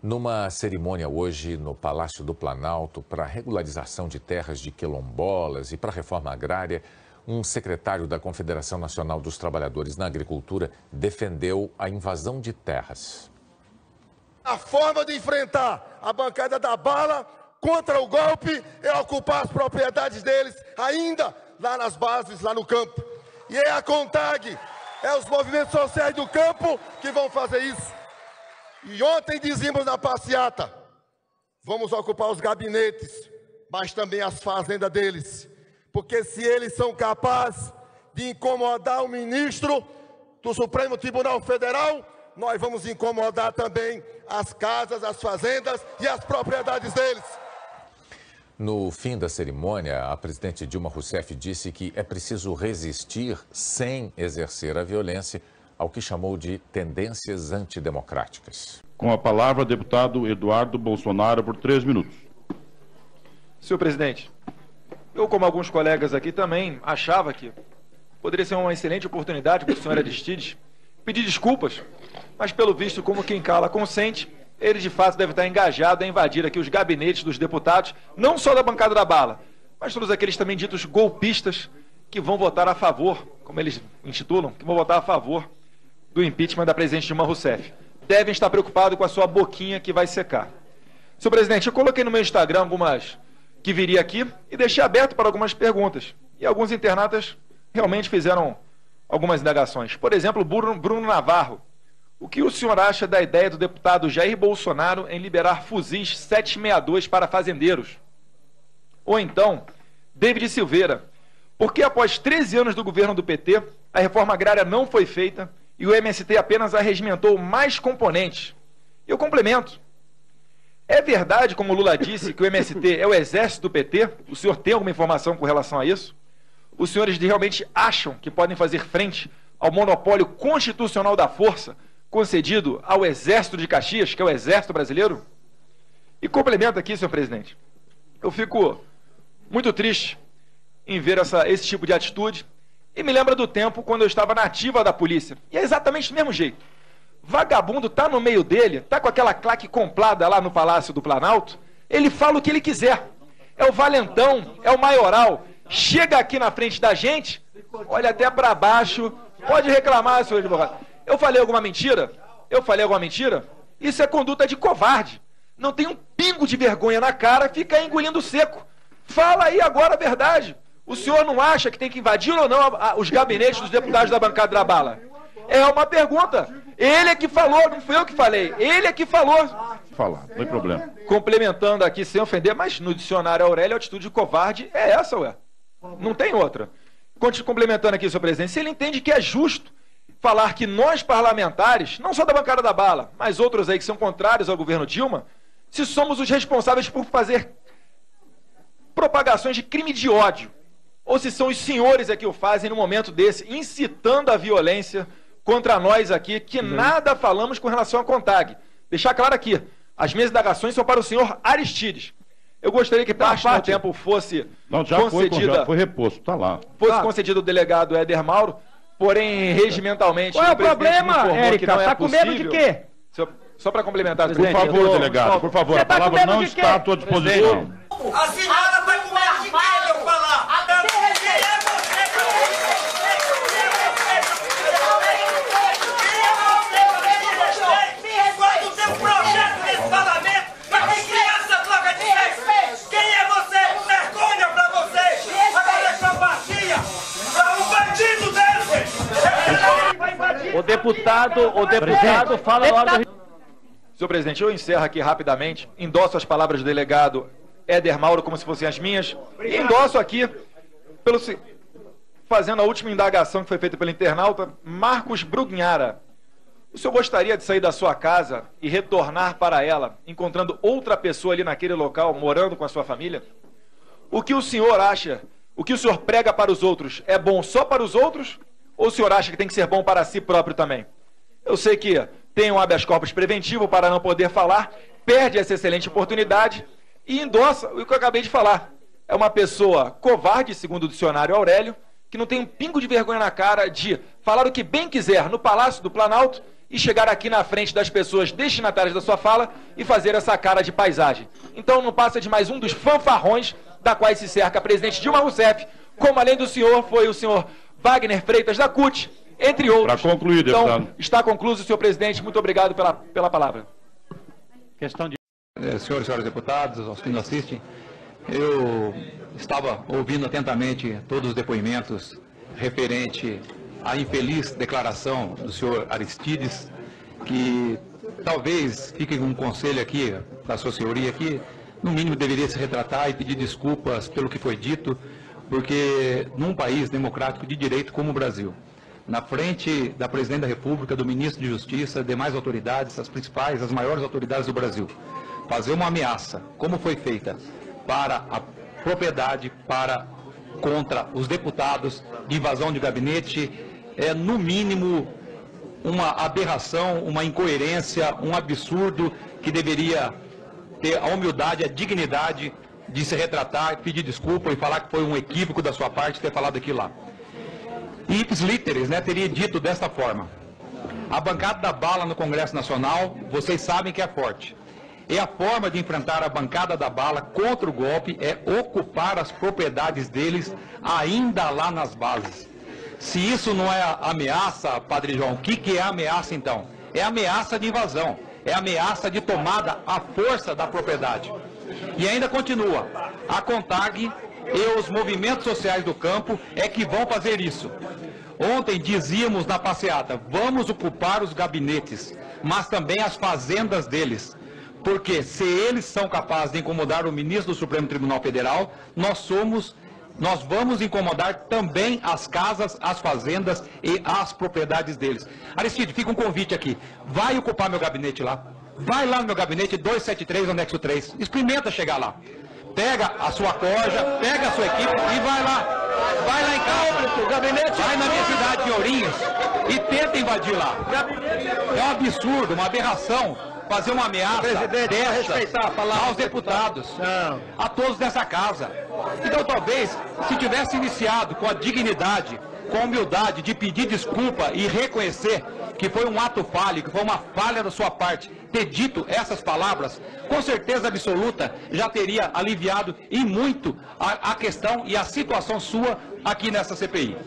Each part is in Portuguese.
Numa cerimônia hoje no Palácio do Planalto para a regularização de terras de quilombolas e para a reforma agrária, um secretário da Confederação Nacional dos Trabalhadores na Agricultura defendeu a invasão de terras. A forma de enfrentar a bancada da bala contra o golpe é ocupar as propriedades deles, ainda lá nas bases, lá no campo. E é a CONTAG, é os movimentos sociais do campo que vão fazer isso. E ontem dizíamos na passeata, vamos ocupar os gabinetes, mas também as fazendas deles. Porque se eles são capazes de incomodar o ministro do Supremo Tribunal Federal, nós vamos incomodar também as casas, as fazendas e as propriedades deles. No fim da cerimônia, a presidente Dilma Rousseff disse que é preciso resistir sem exercer a violência ao que chamou de tendências antidemocráticas. Com a palavra, deputado Eduardo Bolsonaro, por 3 minutos. Senhor presidente, eu, como alguns colegas aqui, também achava que poderia ser uma excelente oportunidade para o senhor Aristides pedir desculpas, mas pelo visto, como quem cala consente, ele de fato deve estar engajado a invadir aqui os gabinetes dos deputados, não só da bancada da bala, mas todos aqueles também ditos golpistas que vão votar a favor, como eles intitulam, que vão votar a favor do impeachment da presidente Dilma Rousseff. Devem estar preocupados com a sua boquinha que vai secar. Senhor presidente, eu coloquei no meu Instagram algumas que viria aqui e deixei aberto para algumas perguntas. E alguns internautas realmente fizeram algumas indagações. Por exemplo, Bruno Navarro. O que o senhor acha da ideia do deputado Jair Bolsonaro em liberar fuzis 762 para fazendeiros? Ou então, David Silveira. Por que após 13 anos do governo do PT, a reforma agrária não foi feita e o MST apenas arregimentou mais componentes? Eu complemento. É verdade, como o Lula disse, que o MST é o exército do PT? O senhor tem alguma informação com relação a isso? Os senhores realmente acham que podem fazer frente ao monopólio constitucional da força concedido ao Exército de Caxias, que é o Exército Brasileiro? E complemento aqui, senhor presidente. Eu fico muito triste em ver esse tipo de atitude e me lembra do tempo quando eu estava na ativa da polícia. E é exatamente do mesmo jeito. Vagabundo tá no meio dele, tá com aquela claque comprada lá no Palácio do Planalto, ele fala o que ele quiser. É o valentão, é o maioral. Chega aqui na frente da gente, olha até para baixo, pode reclamar, senhor advogado. Eu falei alguma mentira? Isso é conduta de covarde. Não tem um pingo de vergonha na cara, fica engolindo seco. Fala aí agora a verdade. O senhor não acha que tem que invadir ou não os gabinetes dos deputados da bancada da bala? É uma pergunta. Ele é que falou, não fui eu que falei. Ele é que falou. Falar, não tem problema. Complementando aqui, sem ofender, mas no dicionário Aurélio, a atitude de covarde é essa, ué. Não tem outra. Complementando aqui, senhor presidente, se ele entende que é justo falar que nós parlamentares, não só da bancada da bala, mas outros aí que são contrários ao governo Dilma, se somos os responsáveis por fazer propagações de crime de ódio, ou se são os senhores aqui o fazem no momento desse, incitando a violência contra nós aqui, que nada falamos com relação à CONTAG. Deixar claro aqui, as minhas indagações são para o senhor Aristides. Eu gostaria que parte do tempo fosse concedida... Já foi reposto, está lá. Fosse concedido ao delegado Éder Mauro, porém, regimentalmente... Qual é o problema, Érica? Está com medo de quê? Só para complementar, por favor, delegado, por favor, a palavra não está à tua disposição. A senhora está com medo de quê, eu falar? Quem é você? Quando tem um projeto nesse parlamento, para quem criar essa placa de respeito, quem é você? Vergonha para você! Agora é covardia! Para um bandido desse! O deputado fala na hora do... Senhor presidente, eu encerro aqui rapidamente, endosso as palavras do delegado Éder Mauro como se fossem as minhas, e endosso aqui, fazendo a última indagação que foi feita pelo internauta, Marcos Brugnara. O senhor gostaria de sair da sua casa e retornar para ela, encontrando outra pessoa ali naquele local, morando com a sua família? O que o senhor acha, o que o senhor prega para os outros, é bom só para os outros? Ou o senhor acha que tem que ser bom para si próprio também? Eu sei que tem um habeas corpus preventivo para não poder falar, perde essa excelente oportunidade e endossa o que eu acabei de falar. É uma pessoa covarde, segundo o dicionário Aurélio, que não tem um pingo de vergonha na cara de falar o que bem quiser no Palácio do Planalto e chegar aqui na frente das pessoas destinatárias da sua fala e fazer essa cara de paisagem. Então não passa de mais um dos fanfarrões da qual se cerca a presidente Dilma Rousseff, como além do senhor foi o senhor Wagner Freitas da CUT, entre outros. Para concluir, deputado. Então, está concluído, senhor presidente. Muito obrigado pela palavra. Questão de... Senhores e senhoras deputados, aos que nos assistem, eu estava ouvindo atentamente todos os depoimentos referente à infeliz declaração do senhor Aristides, que talvez fique um conselho aqui da sua senhoria que, no mínimo, deveria se retratar e pedir desculpas pelo que foi dito, porque num país democrático de direito como o Brasil, na frente da Presidente da República, do Ministro de Justiça, demais autoridades, as principais, as maiores autoridades do Brasil, fazer uma ameaça, como foi feita, para a propriedade, contra os deputados, de invasão de gabinete, é no mínimo uma aberração, uma incoerência, um absurdo que deveria ter a humildade, a dignidade de se retratar, pedir desculpa e falar que foi um equívoco da sua parte ter falado aquilo lá. E ipsis literis, teria dito desta forma: a bancada da bala no Congresso Nacional, vocês sabem que é forte. E a forma de enfrentar a bancada da bala contra o golpe é ocupar as propriedades deles ainda lá nas bases. Se isso não é ameaça, Padre João, o que é ameaça então? É ameaça de invasão, é ameaça de tomada à força da propriedade. E ainda continua, a CONTAG e os movimentos sociais do campo é que vão fazer isso. Ontem dizíamos na passeata, vamos ocupar os gabinetes, mas também as fazendas deles. Porque se eles são capazes de incomodar o ministro do Supremo Tribunal Federal, nós vamos incomodar também as casas, as fazendas e as propriedades deles. Aristide, fica um convite aqui, vai ocupar meu gabinete lá. Vai lá no meu gabinete 273, anexo 3, experimenta chegar lá. Pega a sua corja, pega a sua equipe e vai lá. Vai lá em casa, vai na minha cidade de Ourinhos e tenta invadir lá. É um absurdo, uma aberração fazer uma ameaça aos deputados, a todos dessa casa. Então talvez, se tivesse iniciado com a dignidade, com a humildade de pedir desculpa e reconhecer que foi um ato falho, que foi uma falha da sua parte, ter dito essas palavras, com certeza absoluta já teria aliviado e muito a questão e a situação sua aqui nessa CPI.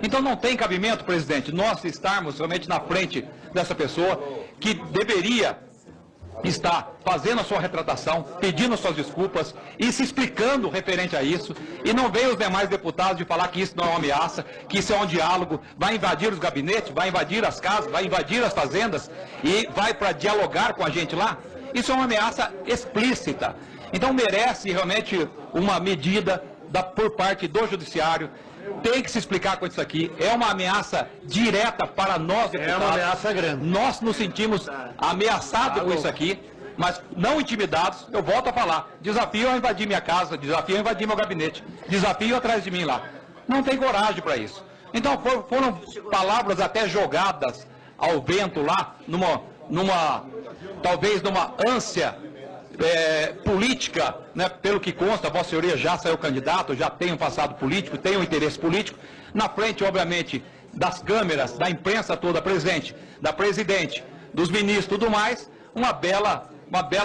Então não tem cabimento, presidente, nós estarmos realmente na frente dessa pessoa que deveria estar fazendo a sua retratação, pedindo suas desculpas e se explicando referente a isso, e não veio os demais deputados de falar que isso não é uma ameaça, que isso é um diálogo, vai invadir os gabinetes, vai invadir as casas, vai invadir as fazendas e vai para dialogar com a gente lá. Isso é uma ameaça explícita. Então merece realmente uma medida por parte do Judiciário. Tem que se explicar com isso aqui. É uma ameaça direta para nós, deputados. É uma ameaça grande. Nós nos sentimos ameaçados com isso aqui, mas não intimidados. Eu volto a falar. Desafio a invadir minha casa, desafio a invadir meu gabinete, desafio atrás de mim lá. Não tem coragem para isso. Então foram palavras até jogadas ao vento lá, talvez numa ânsia política, pelo que consta, Vossa Senhoria já saiu candidato, já tem um passado político, tem um interesse político, na frente, obviamente, das câmeras, da imprensa toda presente, da presidente, dos ministros e tudo mais, uma bela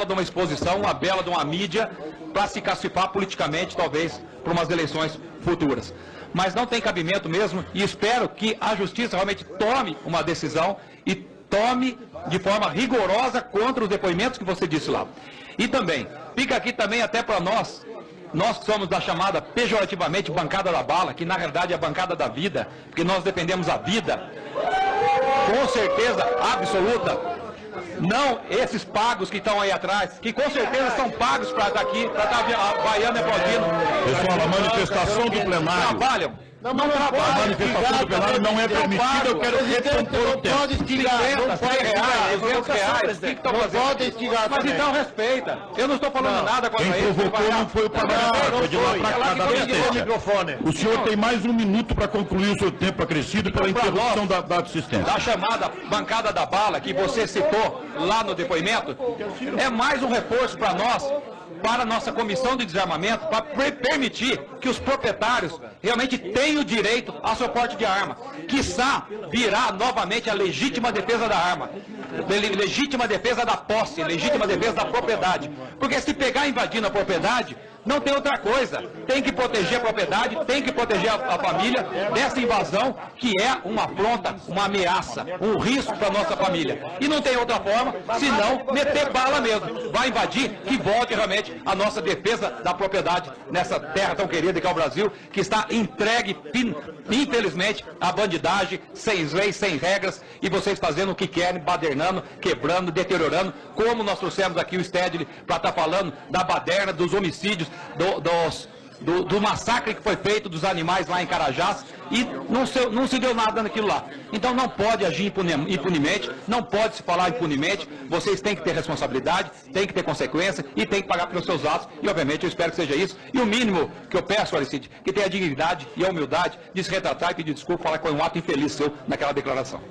de uma exposição, uma bela de uma mídia para se classificar politicamente, talvez, para umas eleições futuras. Mas não tem cabimento mesmo e espero que a Justiça realmente tome uma decisão e tome de forma rigorosa contra os depoimentos que você disse lá. E também, fica aqui também até para nós que somos da chamada pejorativamente bancada da bala, que na realidade é a bancada da vida, porque nós defendemos a vida, com certeza absoluta, não esses pagos que estão aí atrás, que com certeza são pagos para estar aqui, para estar vaiando e aplaudindo. Pessoal, a manifestação do plenário. Trabalham. A manifestação do plenário não é permitida, eu quero recompor o tempo. Pode instigar, não pode reais, 200 reais, o que estão fazendo? Mas então respeita, eu não estou falando nada contra ele. Quem provocou não foi o parlamentar, foi de lá para cá da assistência. O senhor tem mais um minuto para concluir o seu tempo acrescido pela interrupção da assistência. Da chamada bancada da bala, que você citou lá no depoimento, é mais um reforço para nós para a nossa comissão de desarmamento, para permitir que os proprietários realmente tenham o direito ao seu porte de arma. Quiçá virá novamente a legítima defesa da arma, legítima defesa da posse, legítima defesa da propriedade. Porque se pegar invadindo a propriedade, não tem outra coisa. Tem que proteger a propriedade, tem que proteger a família dessa invasão que é uma afronta, uma ameaça, um risco para a nossa família. E não tem outra forma, senão meter bala mesmo. Vai invadir, que volte realmente a nossa defesa da propriedade nessa terra tão querida que é o Brasil, que está entregue, infelizmente, à bandidagem, sem leis, sem regras, e vocês fazendo o que querem, badernando, quebrando, deteriorando, como nós trouxemos aqui o Stedley para estar falando da baderna, dos homicídios, do massacre que foi feito dos animais lá em Carajás, e não se deu nada naquilo lá. Então não pode agir impunemente, não pode se falar impunemente, vocês têm que ter responsabilidade, têm que ter consequência e têm que pagar pelos seus atos, e obviamente eu espero que seja isso. E o mínimo que eu peço, Aristide, que tenha a dignidade e a humildade de se retratar e pedir desculpa, falar que foi um ato infeliz seu naquela declaração.